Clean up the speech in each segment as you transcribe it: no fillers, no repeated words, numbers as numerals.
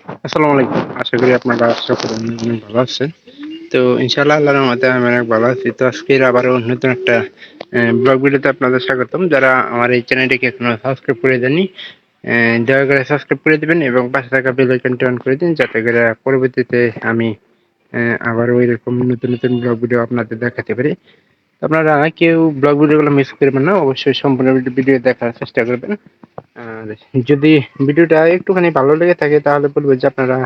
আসসালামু আলাইকুম। আশা করি আপনারা সকলে অনেক ভালো আছেন। তো ইনশাআল্লাহ আল্লাহর রহমতে আমি অনেক ভালো আছি। তো আজকের আবারও নতুন একটা ব্লগ ভিডিওতে আপনাদের স্বাগতম। যারা আমার এই চ্যানেলটিকে এখনো সাবস্ক্রাইব করে দেননি, দয়া করে সাবস্ক্রাইব করে দিবেন এবং পাশে থাকা বেল আইকনটি অন করে দিন, যাতে করে পরবর্তীতে আমি আবারও এরকম নতুন নতুন ব্লগ ভিডিও আপনাদের দেখাতে পারি। আপনারা কেউ ব্লগ ভিডিওগুলো মিস করবেন না, অবশ্যই সম্পূর্ণ ভিডিও দেখার চেষ্টা করবেন। আর যদি ভিডিওটা একটুখানি ভালো লেগে থাকে তাহলে বলবো যে আপনারা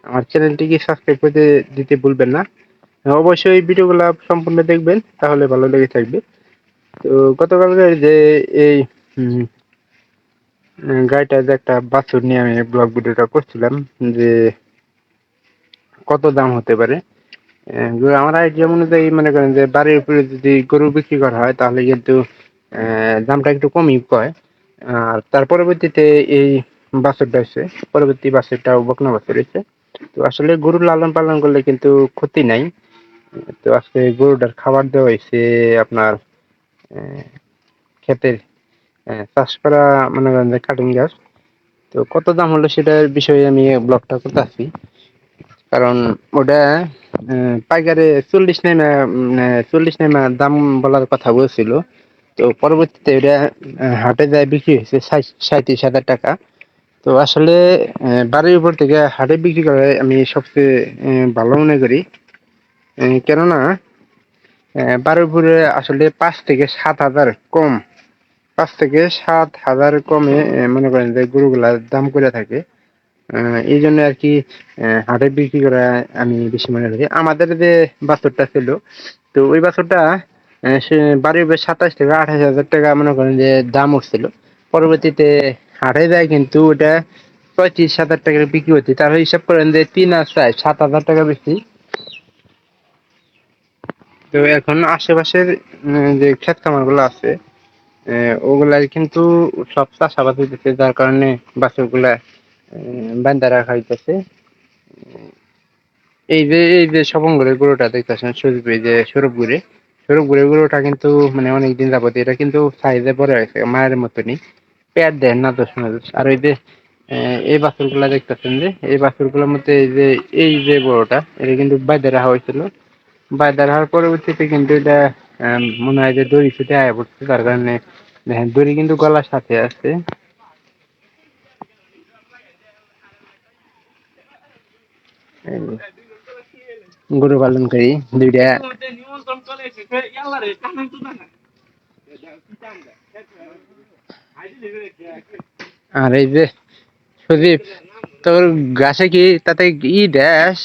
আমার চ্যানেলটিকে সাবস্ক্রাইব করে দিতে ভুলবেন না। অবশ্যই ভিডিওগুলো সম্পূর্ণ দেখবেন, তাহলে ভালো লেগে থাকবে। তো গতকালকে যে এই উম, গাড়িটা যে একটা বাছুর নিয়ে আমি ব্লগ ভিডিওটা করছিলাম, যে কত দাম হতে পারে। আমার আইডিয়া অনুযায়ী মনে করেন যে বাড়ির উপরে যদি গরু বিক্রি করা হয় তাহলে কিন্তু দামটা একটু কমই কয়। আর তার পরবর্তীতে এই বাছুরটা হচ্ছে, পরবর্তী বাছুরটাও বকনা বাছুর হয়েছে। তো আসলে গরু লালন পালন করলে কিন্তু ক্ষতি নাই। তো আজকে গরুটার খাবার দেওয়া হয়েছে আপনার ক্ষেতের চাষ করা মনে করেন যে কাটিং গাছ। তো কত দাম হলো সেটার বিষয়ে আমি ব্লগটা করতে আসি। কারণ ওটা পাইকারে 40 নেমা দাম বলার কথা বলছিল। তো পরবর্তীতে ওটা হাটে যায় বিক্রি হয়েছে 37,000 টাকা। তো আসলে বাড়ির উপর থেকে হাটে বিক্রি করে আমি সবচেয়ে ভালো মনে করি। কেননা বাড়ির উপরে আসলে 5 থেকে 7 হাজার কম, 5 থেকে 7 হাজার কমে মনে করেন যে গরুগুলার দাম করে থাকে। এই জন্য আর কি হাটে বিক্রি করা আমি বেশি মনে করি। আমাদের যে বাছুরটা ছিল, তো ওই বাছুরটা সে বাড়ির 27 থেকে 28 হাজার টাকা মনে করেন যে দাম উঠছিল। পরবর্তীতে হাটে যায় কিন্তু ওটা 35,000 টাকার বিক্রি হচ্ছে। তাহলে হিসাব করেন যে 3 আর 4 7 হাজার টাকা বেশি। তো এখন আশেপাশের যে ক্ষেত খামার গুলো আছে, ওগুলাই কিন্তু সব চাষাবাদ হইতেছে, যার কারণে বাছুরগুলা বান্ধা রাখা হইতেছে। এই যে সবঙ্গরের গরুটা দেখতেছেন, সৌরভগুড়ের গরুটা কিন্তু মানে অনেকদিন যাবত এটা কিন্তু সাইজে বড় হয়েছে, মায়ের মতনই। পেট দেন না দোষ না দোষ। আর ওই যে এই বাছুরগুলা দেখতেছেন, যে এই বাছুরগুলোর মধ্যে এই যে বড়টা, এটা কিন্তু বাইরে রাখা হয়েছিল। বাইরে রাখার পরবর্তীতে কিন্তু এটা মনে হয় যে দড়ি ছুটে আয়া পড়ছে, তার কারণে দেখেন দড়ি কিন্তু গলার সাথে আছে। এই গরু পালন করি দুইটা। আর এই যে সুদীপ, তোর গাছে কি তাতে দেশ?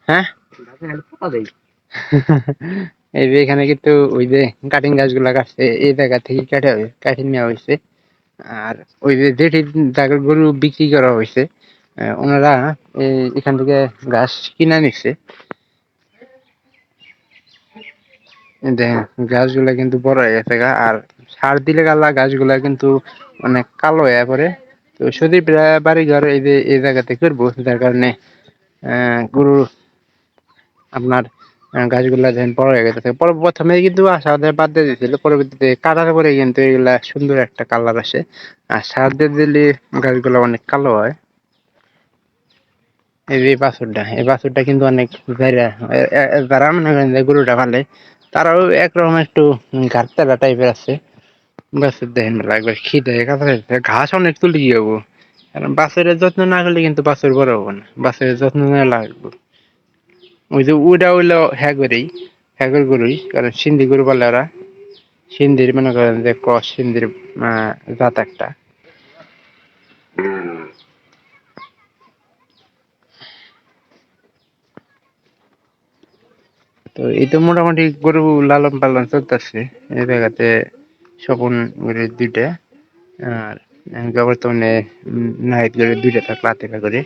হ্যাঁ। এই যে এখানে কিন্তু ওই যে কাটিং গাছগুলা কাটছে, এই জায়গা থেকে কাটে নেওয়া হয়েছে। আর ওই যে যেটি জায়গার গরু বিক্রি করা হয়েছে, ওনারা এখান থেকে ঘাস কিনা নিচ্ছে। দেখেন গাছগুলা কিন্তু বড় হয়ে গেছে গা, আর সার দিলে গালা গাছগুলা কিন্তু অনেক কালো হয়ে পড়ে। তো সুদীপ বাড়ি ঘর এই যে এই জায়গাতে করবো, যার কারণে গরু আপনার গাছগুলা যেন বড় হয়ে গেছে। প্রথমে কিন্তু আশা বাদ দিয়ে দিয়েছিল, পরবর্তীতে কাটার পরে কিন্তু এগুলা সুন্দর একটা কালার আসে। আর সার দিয়ে দিলে গাছগুলা অনেক কালো হয়। এই বাছুরটা কিন্তু অনেক যারা মনে করেন যে গরুটা পালে, তারাও একরকম একটু ঘাটতেরা টাইপের আছে। বাছুর দেখেন একবার খিদে কাতর ঘাস অনেক তুলে কি হবো। কারণ বাছুরের যত্ন না করলে কিন্তু বাছুর বড় হবো না, বাছুরের যত্ন নেওয়া লাগবে। ওই যে ওইটা হইলো হ্যাগর গরুই, কারণ সিন্ধি গরু পালে ওরা। সিন্ধির মনে করেন যে ক্রস সিন্ধির জাত একটা। তো এই তো মোটামুটি গরু লালন পালন চলতেছে এই জায়গাতে। স্বপন গরুর দুইটা, আর বর্তমানে নাহিদ গরুর দুইটা থাকলে হাতে করে।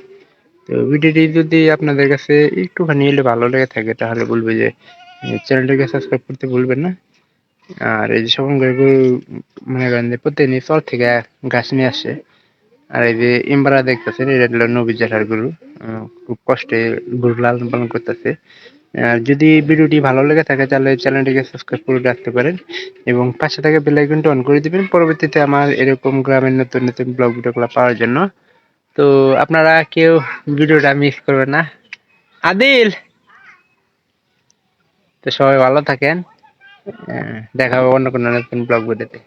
তো ভিডিওটি যদি আপনাদের কাছে একটুখানি এলে ভালো লেগে থাকে তাহলে বলবো যে চ্যানেলটাকে সাবস্ক্রাইব করতে ভুলবেন না। আর এই যে স্বপন গরু মনে করেন যে প্রতিদিন চর থেকে ঘাস নিয়ে আসে। আর এই যে ইমবারা দেখতেছেন, এটা হলো নবী জ্যাঠার গরু। খুব কষ্টে গরু লালন পালন করতেছে। আর যদি ভিডিওটি ভালো লেগে থাকে তাহলে চ্যানেলটিকে সাবস্ক্রাইব করে রাখতে পারেন এবং পাশে থাকা বেল আইকনটি অন করে দিবেন, পরবর্তীতে আমার এরকম গ্রামের নতুন নতুন ব্লগ ভিডিওগুলো পাওয়ার জন্য। তো আপনারা কেউ ভিডিওটা মিস করবেন না। আদিল, তো সবাই ভালো থাকেন। দেখা হবে অন্য কোনো নতুন ব্লগ ভিডিওতে।